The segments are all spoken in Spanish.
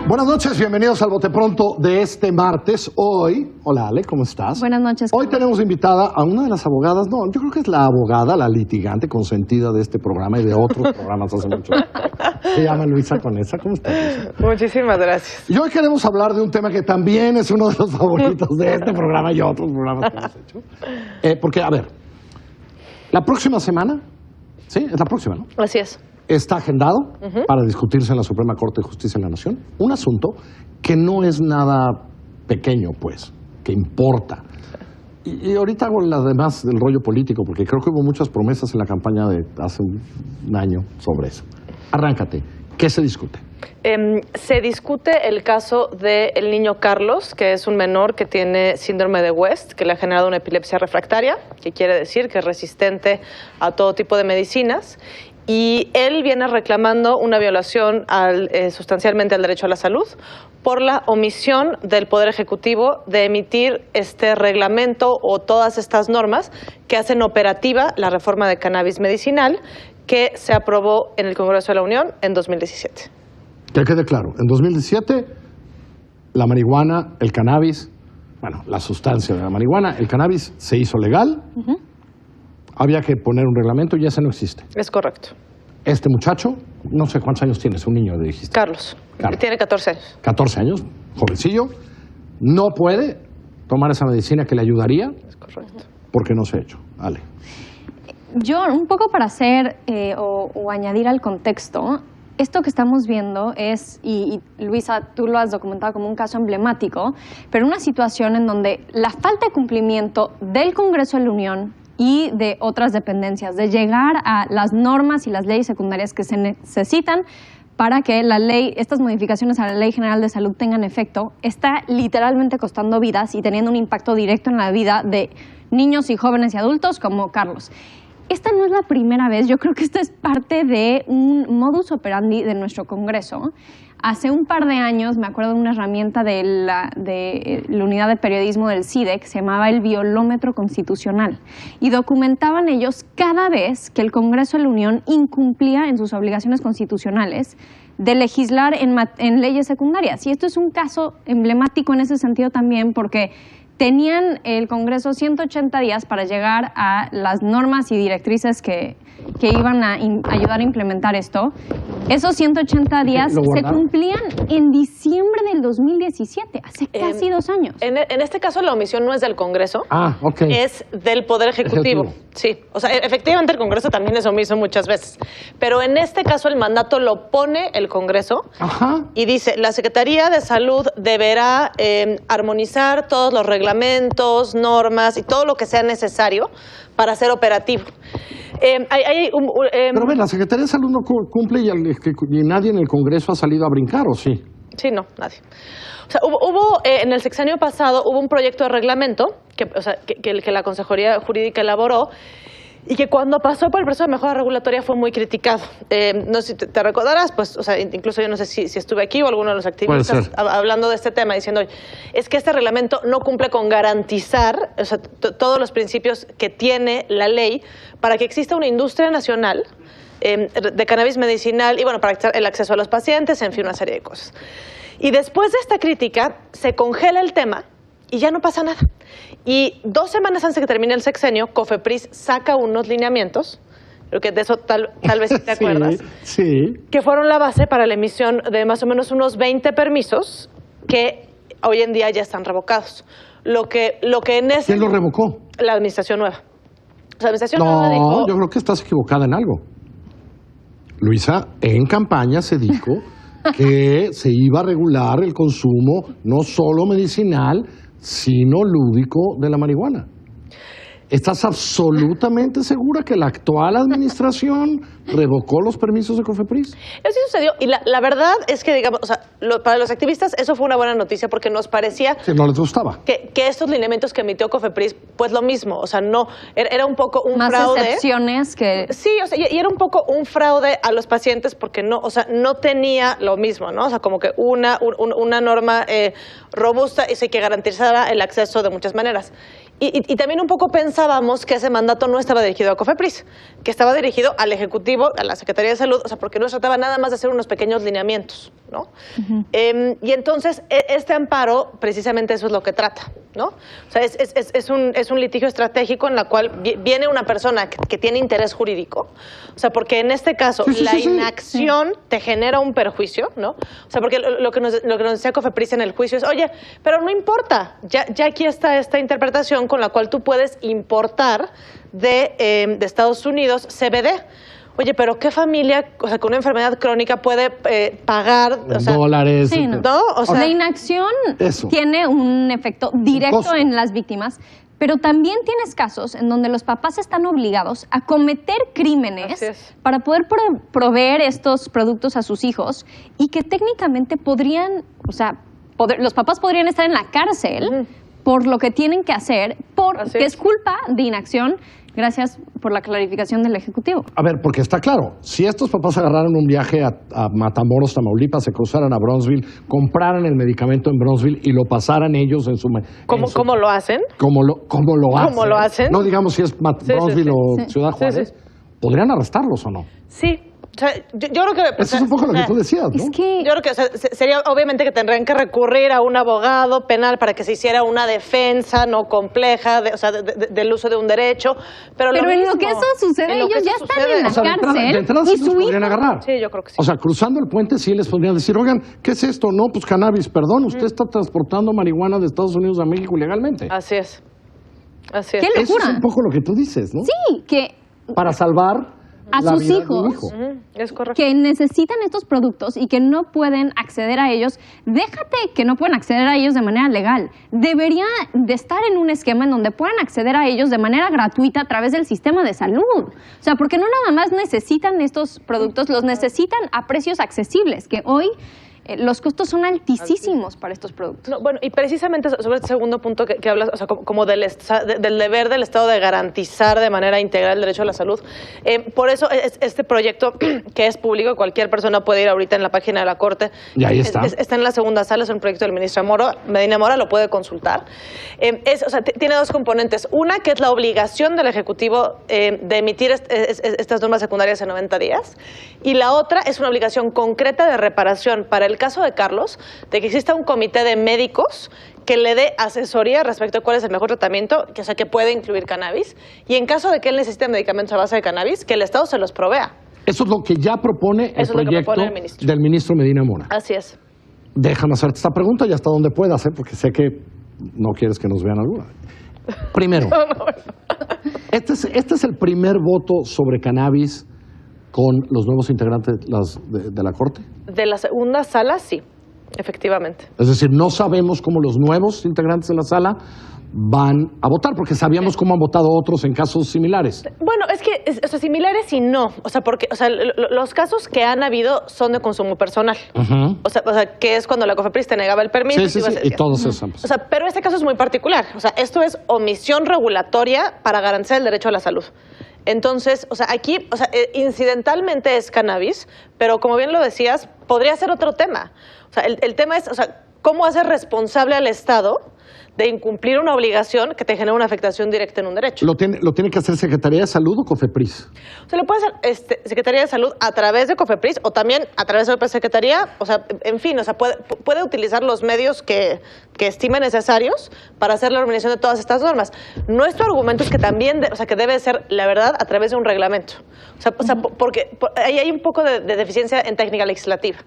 Buenas noches, bienvenidos al Bote Pronto de este martes. Hoy, hola Ale, ¿cómo estás? Buenas noches. Hoy tenemos invitada a una de las abogadas, no, yo creo que es la abogada, la litigante consentida de este programa y de otros programas hace mucho tiempo. Se llama Luisa Conesa, ¿cómo estás, Luisa? Muchísimas gracias. Y hoy queremos hablar de un tema que también es uno de los favoritos de este programa y otros programas que hemos hecho. Porque, a ver, la próxima semana, ¿sí? Es la próxima, ¿no? Así es. Está agendado para discutirse en la Suprema Corte de Justicia de la Nación un asunto que no es nada pequeño, pues, que importa. Y ahorita hago las demás del rollo político, porque creo que hubo muchas promesas en la campaña de hace un año sobre eso. Arráncate. ¿Qué se discute? Se discute el caso del niño Carlos, que es un menor que tiene síndrome de West, que le ha generado una epilepsia refractaria, que quiere decir que es resistente a todo tipo de medicinas. Y él viene reclamando una violación sustancialmente al derecho a la salud por la omisión del Poder Ejecutivo de emitir este reglamento o todas estas normas que hacen operativa la reforma de cannabis medicinal que se aprobó en el Congreso de la Unión en 2017. Que quede claro, en 2017 la marihuana, el cannabis, bueno, la sustancia de la marihuana, el cannabis se hizo legal. Había que poner un reglamento y ese no existe. Es correcto. Este muchacho, no sé cuántos años tiene, es un niño, dijiste. Carlos. Tiene 14 años. 14 años, jovencillo, no puede tomar esa medicina que le ayudaría. Es correcto. Porque no se ha hecho. Ale. Yo, un poco para hacer o añadir al contexto, esto que estamos viendo es, y Luisa, tú lo has documentado como un caso emblemático, pero una situación en donde la falta de cumplimiento del Congreso de la Unión y de otras dependencias, de llegar a las normas y las leyes secundarias que se necesitan para que la ley, estas modificaciones a la Ley General de Salud tengan efecto, está literalmente costando vidas y teniendo un impacto directo en la vida de niños y jóvenes y adultos como Carlos. Esta no es la primera vez, yo creo que esta es parte de un modus operandi de nuestro Congreso. Hace un par de años me acuerdo de una herramienta de la unidad de periodismo del CIDE que se llamaba el violómetro constitucional y documentaban ellos cada vez que el Congreso de la Unión incumplía en sus obligaciones constitucionales de legislar en leyes secundarias. Y esto es un caso emblemático en ese sentido también porque tenían el Congreso 180 días para llegar a las normas y directrices que iban a ayudar a implementar esto. Esos 180 días se cumplían en diciembre del 2017, hace casi 2 años. En este caso la omisión no es del Congreso, es del Poder Ejecutivo. Sí, o sea, efectivamente el Congreso también es omiso muchas veces, pero en este caso el mandato lo pone el Congreso y dice, la Secretaría de Salud deberá armonizar todos los reglamentos, normas y todo lo que sea necesario para ser operativo. Pero la Secretaría de Salud no cumple y nadie en el Congreso ha salido a brincar, ¿o sí? Sí, no, nadie. O sea, hubo en el sexenio pasado hubo un proyecto de reglamento que la Consejería Jurídica elaboró y que cuando pasó por el proceso de mejora regulatoria fue muy criticado. No sé si te recordarás, pues, o sea, incluso yo no sé si estuve aquí o alguno de los activistas hablando de este tema, diciendo, es que este reglamento no cumple con garantizar, o sea, todos los principios que tiene la ley para que exista una industria nacional de cannabis medicinal y, bueno, para el acceso a los pacientes, en fin, una serie de cosas. Y después de esta crítica, se congela el tema y ya no pasa nada. Y 2 semanas antes de que termine el sexenio, COFEPRIS saca unos lineamientos, creo que de eso tal vez sí te acuerdas, que fueron la base para la emisión de más o menos unos 20 permisos que hoy en día ya están revocados. Lo que en ese... ¿Quién lo revocó? La administración nueva. O sea, la administración nueva dijo... No, yo creo que estás equivocada en algo. Luisa, en campaña se dijo que se iba a regular el consumo no solo medicinal, sino lúdico de la marihuana. ¿Estás absolutamente segura que la actual administración revocó los permisos de COFEPRIS? Eso sí sucedió. Y la verdad es que, digamos, o sea, para los activistas eso fue una buena noticia porque nos parecía Sí, no les gustaba. que estos lineamientos que emitió COFEPRIS, pues lo mismo. O sea, no, era un poco un Más fraude. excepciones que... Sí, o sea, y era un poco un fraude a los pacientes porque no, o sea, no tenía lo mismo, ¿no? O sea, como que una norma robusta y que garantizara el acceso de muchas maneras. Y también un poco pensábamos que ese mandato no estaba dirigido a COFEPRIS, que estaba dirigido al Ejecutivo, a la Secretaría de Salud, o sea, porque no se trataba nada más de hacer unos pequeños lineamientos, ¿no? Y entonces, este amparo, precisamente eso es lo que trata, ¿no? O sea, es un litigio estratégico en la cual viene una persona que tiene interés jurídico, o sea, porque en este caso la inacción te genera un perjuicio, ¿no? O sea, porque lo que nos decía COFEPRIS en el juicio es, oye, pero no importa, ya aquí está esta interpretación con la cual tú puedes importar de Estados Unidos CBD. Oye, pero ¿qué familia, o sea, con una enfermedad crónica puede pagar, o sea, dólares? Sí, no. ¿no? O sea, La inacción Eso. tiene un efecto directo costo. en las víctimas, pero también tienes casos en donde los papás están obligados a cometer crímenes Así es. para poder proveer estos productos a sus hijos y que técnicamente podrían, o sea, los papás podrían estar en la cárcel por lo que tienen que hacer, Así porque es. es culpa de inacción. Gracias por la clarificación del Ejecutivo. A ver, porque está claro, si estos papás agarraran un viaje a Matamoros, Tamaulipas, se cruzaran a Bronzeville, compraran el medicamento en Bronzeville y lo pasaran ellos en su... ¿Cómo lo hacen? ¿Cómo lo hacen? No digamos si es Bronzeville o Sí. Ciudad Juárez. ¿Podrían arrestarlos o no? Sí. O sea, yo creo que... o Eso sea, es un poco lo que tú decías, ¿no? Es que Yo creo que o sea, sería obviamente que tendrían que recurrir a un abogado penal para que se hiciera una defensa no compleja, o sea, del uso de un derecho. Pero en mismo, lo que eso sucede, en lo que ellos ya eso están sucede. en la O sea, de cárcel entrada y sí los su podrían hijo... agarrar. Sí, yo creo que sí. O sea, cruzando el puente sí les podrían decir, oigan, ¿qué es esto? No, pues cannabis, perdón, usted está transportando marihuana de Estados Unidos a México ilegalmente. Así es. Así es. ¿Qué Eso es locura? un poco lo que tú dices, ¿no? Sí, que Para salvar a la sus vida de hijos. un hijo. Es correcto. que necesitan estos productos y que no pueden acceder a ellos, déjate que no pueden acceder a ellos de manera legal. Debería de estar en un esquema en donde puedan acceder a ellos de manera gratuita a través del sistema de salud. O sea, porque no nada más necesitan estos productos, los necesitan a precios accesibles, que hoy los costos son altísimos para estos productos. No, bueno, y precisamente sobre este segundo punto que hablas, o sea, como del deber del Estado de garantizar de manera integral el derecho a la salud, por eso este proyecto, que es público, cualquier persona puede ir ahorita en la página de la Corte. Y ahí está. Está en la segunda sala, es un proyecto del ministro Medina Mora, lo puede consultar. O sea, tiene dos componentes. Una, que es la obligación del Ejecutivo de emitir estas normas secundarias en 90 días. Y la otra es una obligación concreta de reparación para el caso de Carlos, de que exista un comité de médicos que le dé asesoría respecto a cuál es el mejor tratamiento, que, o sea, que puede incluir cannabis, y en caso de que él necesite medicamentos a base de cannabis, que el Estado se los provea. Eso es lo que ya propone el Eso es lo que proyecto propone el ministro. del ministro Medina Mora. Así es. Déjame hacerte esta pregunta y hasta donde puedas, porque sé que no quieres que nos vean alguna. Primero, este es el primer voto sobre cannabis con los nuevos integrantes de la Corte. De la segunda sala, sí, efectivamente. Es decir, no sabemos cómo los nuevos integrantes de la sala van a votar, porque sabíamos cómo han votado otros en casos similares. Bueno, es que, o sea, similares y no. O sea, porque, o sea, los casos que han habido son de consumo personal. O sea, que es cuando la COFEPRIS te negaba el permiso. Sí, ibas a y decir. todos esos. O sea, pero este caso es muy particular. O sea, esto es omisión regulatoria para garantizar el derecho a la salud. Entonces, o sea, aquí, o sea, incidentalmente es cannabis, pero como bien lo decías, podría ser otro tema. O sea, el tema es, o sea, ¿cómo hacer responsable al Estado de incumplir una obligación que te genera una afectación directa en un derecho? ¿Lo tiene que hacer Secretaría de Salud o COFEPRIS? O sea, lo puede hacer Secretaría de Salud a través de COFEPRIS o también a través de otra Secretaría. O sea, en fin, o sea, puede utilizar los medios que estime necesarios para hacer la organización de todas estas normas. Nuestro argumento es que también, o sea, que debe ser, la verdad, a través de un reglamento. O sea, porque ahí hay un poco de deficiencia en técnica legislativa.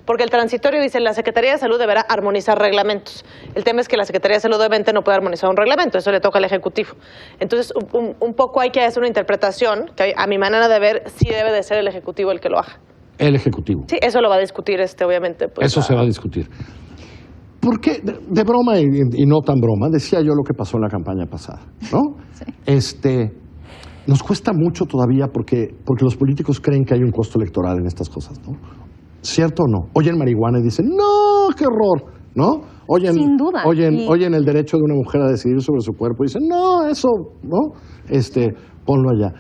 Porque el transitorio dice, la Secretaría de Salud deberá armonizar reglamentos. El tema es que la Secretaría de Salud obviamente no puede armonizar un reglamento, eso le toca al Ejecutivo. Entonces, un poco hay que hacer una interpretación, que a mi manera de ver, sí debe de ser el Ejecutivo el que lo haga. El Ejecutivo. Sí, eso lo va a discutir, obviamente. Pues, Eso se va a discutir. ¿Por qué? De broma y no tan broma, decía yo lo que pasó en la campaña pasada, ¿no? Sí. Nos cuesta mucho todavía porque los políticos creen que hay un costo electoral en estas cosas, ¿no? ¿Cierto o no? Oyen marihuana y dicen, ¡no, qué horror! ¿No? Sin duda. Oyen el derecho de una mujer a decidir sobre su cuerpo y dicen, no, eso, ¿no? Ponlo allá.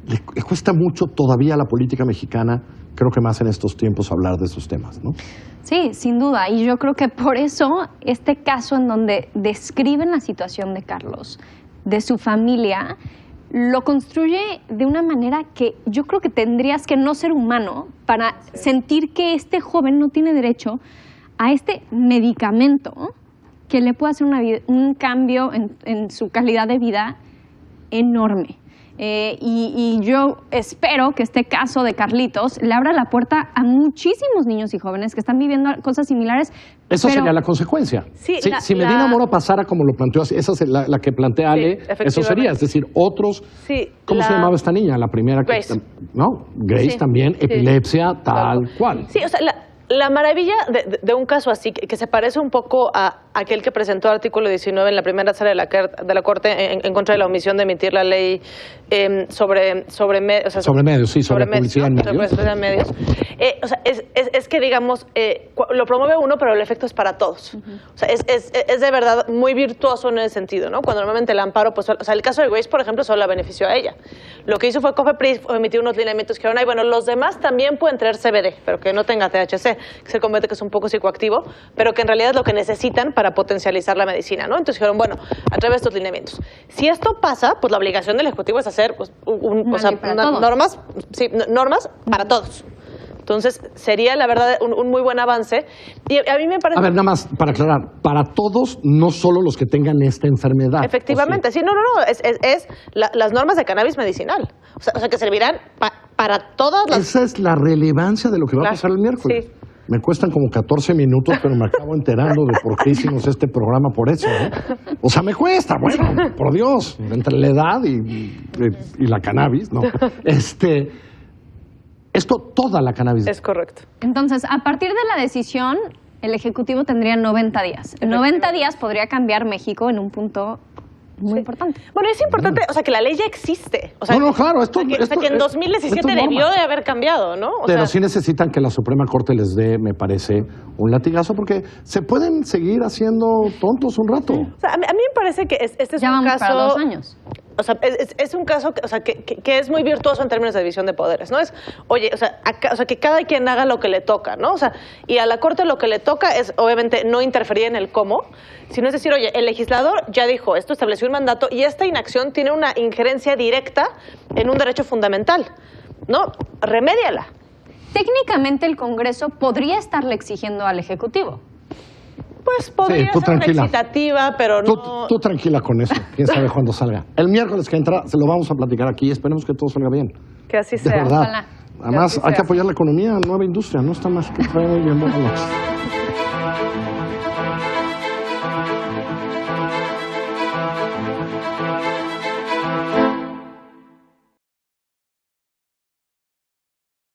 Le cuesta mucho todavía a la política mexicana, creo que más en estos tiempos, hablar de esos temas, ¿no? Sí, sin duda. Y yo creo que por eso este caso en donde describen la situación de Carlos, de su familia, lo construye de una manera que yo creo que tendrías que no ser humano para sentir que este joven no tiene derecho a este medicamento que le puede hacer un cambio en su calidad de vida enorme. Y yo espero que este caso de Carlitos le abra la puerta a muchísimos niños y jóvenes que están viviendo cosas similares. Eso sería la consecuencia. Sí, si Medina Mora pasara como lo planteó, esa es la que plantea Ale, eso sería. Es decir, otros... Sí, ¿Cómo se llamaba esta niña? La primera que... Grace. ¿No? Grace también, epilepsia, tal cual. Sí, o sea, la maravilla de un caso así, que se parece un poco a aquel que presentó el artículo 19 en la primera sala de la Corte en contra de la omisión de emitir la ley sobre medios, sí, sobre publicidad en medios. Sobre publicidad en medios. O sea, es que, digamos, lo promueve uno, pero el efecto es para todos. O sea, es de verdad muy virtuoso en ese sentido, ¿no? Cuando normalmente el amparo, pues, o sea, el caso de Grace, por ejemplo, solo la benefició a ella. Lo que hizo fue COFEPRIS emitir unos lineamientos que dijeron, bueno, los demás también pueden traer CBD, pero que no tenga THC, que se convierte que es un poco psicoactivo, pero que en realidad es lo que necesitan para potencializar la medicina, ¿no? Entonces dijeron, bueno, a través de estos lineamientos. Si esto pasa, pues la obligación del Ejecutivo es hacer pues, normas para todos. Entonces, sería, la verdad, un muy buen avance. Y a mí me parece... A ver, nada más, para aclarar, para todos, no solo los que tengan esta enfermedad. Efectivamente, sí, no, es las normas de cannabis medicinal. O sea que servirán para todas las... Esa es la relevancia de lo que va a pasar el miércoles. Sí. Me cuestan como 14 minutos, pero me acabo enterando de por qué hicimos este programa por eso, ¿no? O sea, me cuesta, bueno, por Dios, entre la edad y la cannabis, ¿no? Esto, toda la cannabis. Es correcto. Entonces, a partir de la decisión, el Ejecutivo tendría 90 días. En 90 días podría cambiar México en un punto muy importante. Bueno, es importante, o sea, que la ley ya existe. O sea, claro, esto que en 2017 debió de haber cambiado, ¿no? Pero sí necesitan que la Suprema Corte les dé, me parece, un latigazo, porque se pueden seguir haciendo tontos un rato. O sea, a mí me parece que este es ya un caso... para 2 años. O sea, es un caso que es muy virtuoso en términos de división de poderes, ¿no? Es, oye, o sea, que cada quien haga lo que le toca, ¿no? O sea, y a la Corte lo que le toca es, obviamente, no interferir en el cómo, sino es decir, oye, el legislador ya dijo esto, estableció un mandato y esta inacción tiene una injerencia directa en un derecho fundamental, ¿no? Remédiala. Técnicamente el Congreso podría estarle exigiendo al Ejecutivo. Pues podría ser una excitativa, pero no... Tú tranquila con eso, quién sabe cuándo salga. El miércoles que entra se lo vamos a platicar aquí, esperemos que todo salga bien. Que así sea. De verdad. Ojalá. Además, hay que apoyar la economía, la nueva industria, no está más que trae muy bien.